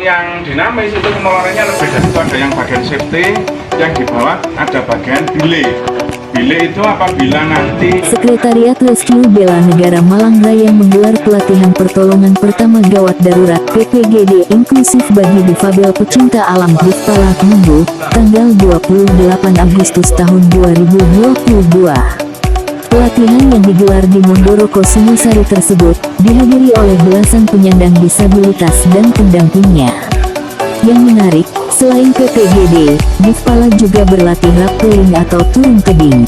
yang dinamis itu pengeluarannya lebih daripada yang bagian safety. Yang di bawah ada bagian delay. Delay itu apabila nanti Sekretariat Rescue Bela Negara Malang Raya menggelar pelatihan pertolongan pertama gawat darurat PPGD inklusif bagi difabel pecinta alam Difpala Minggu, tanggal 28 Agustus tahun 2022. Pelatihan yang digelar di Mondoroko Singosari tersebut dihadiri oleh belasan penyandang disabilitas dan pendampingnya. Yang menarik, selain PPGD, Difpala juga berlatih rappelling atau turun tebing.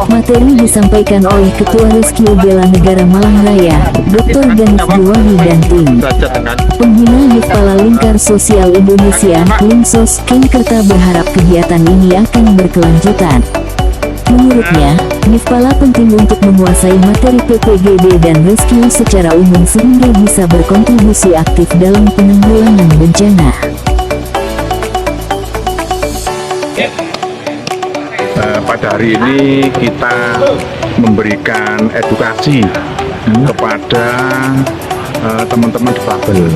Materi disampaikan oleh Ketua Rescue Bela Negara Malang Raya, Dr. Ganif Buwahi dan tim. Pembina Difpala Lingkar Sosial Indonesia, Linsos, Ken Kerta berharap kegiatan ini akan berkelanjutan. Menurutnya, Difpala penting untuk menguasai materi PPGD dan rescue secara umum sehingga bisa berkontribusi aktif dalam penanggulangan bencana. Pada hari ini kita memberikan edukasi kepada teman-teman difabel.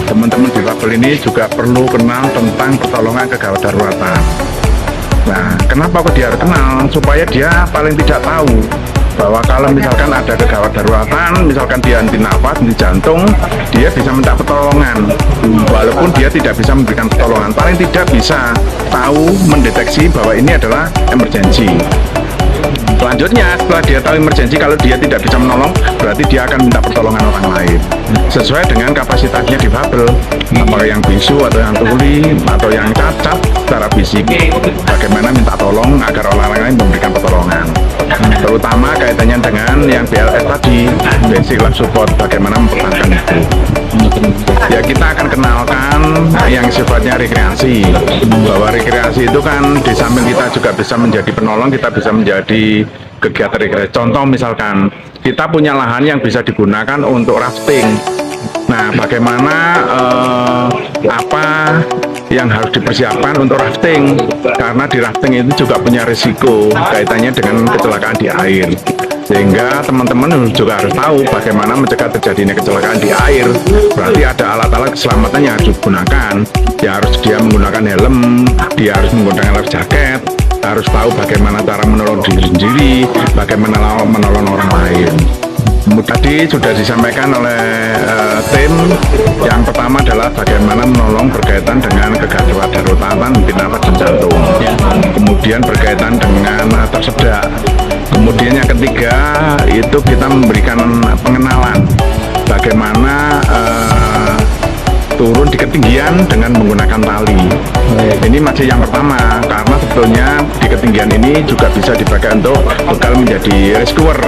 Teman-teman difabel ini juga perlu kenal tentang pertolongan kegawat daruratan. Nah, kenapa kok dia harus kenal? Supaya dia paling tidak tahu bahwa kalau misalkan ada kegawat daruratan, misalkan dia henti nafas, henti jantung, dia bisa minta pertolongan. Walaupun dia tidak bisa memberikan pertolongan, paling tidak bisa tahu mendeteksi bahwa ini adalah emergency. Selanjutnya, setelah dia tahu emergency, kalau dia tidak bisa menolong, berarti dia akan minta pertolongan orang lain sesuai dengan kapasitasnya difabel, apakah yang bisu atau yang tuli atau yang cacat secara fisik. Bagaimana minta tolong agar orang lain memberikan pertolongan, terutama kaitannya dengan yang BLS tadi, basic life support, bagaimana mempertahankan itu. Ya, kita akan kenalkan yang sifatnya rekreasi, bahwa rekreasi itu kan di samping kita juga bisa menjadi penolong, kita bisa menjadi kegiatan rekreasi. Contoh misalkan kita punya lahan yang bisa digunakan untuk rafting. Nah, bagaimana apa yang harus dipersiapkan untuk rafting, karena di rafting itu juga punya risiko kaitannya dengan kecelakaan di air, sehingga teman-teman juga harus tahu bagaimana mencegah terjadinya kecelakaan di air. Berarti ada alat-alat keselamatan yang harus digunakan. Dia harus menggunakan helm, dia harus menggunakan life jacket, harus tahu bagaimana cara menolong diri sendiri, bagaimana menolong orang lain. Tadi sudah disampaikan oleh tim. Yang pertama adalah bagaimana menolong berkaitan dengan kegawat daruratan mungkin nafas dan jantung. Kemudian berkaitan dengan tersedak. Kemudian yang ketiga itu kita memberikan pengenalan bagaimana turun di ketinggian dengan menggunakan tali. Ini masih yang pertama, karena sebetulnya di ketinggian ini juga bisa dipakai untuk bekal menjadi rescuer.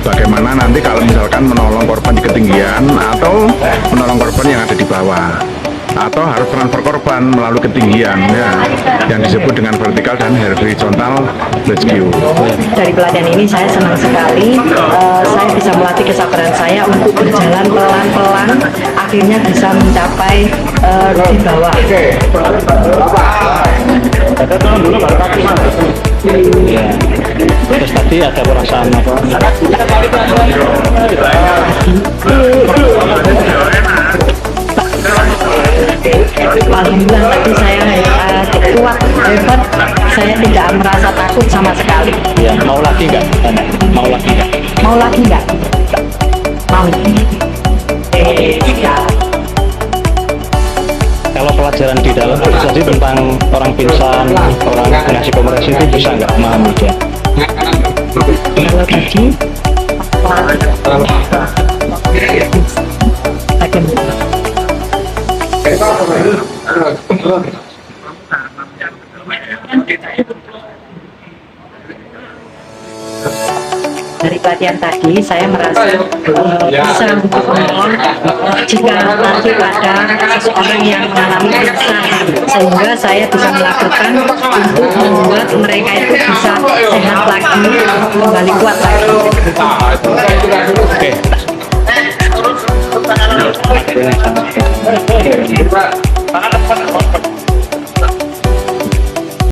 Bagaimana nanti kalau misalkan menolong korban di ketinggian atau menolong korban yang ada di bawah, atau harus transfer korban melalui ketinggian, ya, yang disebut dengan vertikal dan horizontal rescue. Dari pelatihan ini saya senang sekali, saya bisa melatih kesabaran saya untuk berjalan pelan-pelan, akhirnya bisa mencapai di bawah. Terus tadi ada perasaan apa? Alhamdulillah tadi saya kuat, hebat, saya tidak merasa takut sama sekali. Ya, mau lagi nggak? Mau lagi nggak? Mau lagi nggak? Mau. Kalau pelajaran di dalam jadi tentang orang pingsan, orang ngasih komunikasi itu bisa nggak memahami dia? Kalau tadi dari pelatihan tadi saya merasa bisa untuk menolong jika nanti ada seseorang yang mengalami pingsan, sehingga saya bisa melakukan untuk membuat mereka itu bisa sehat lagi, kembali kuat lagi. Oke.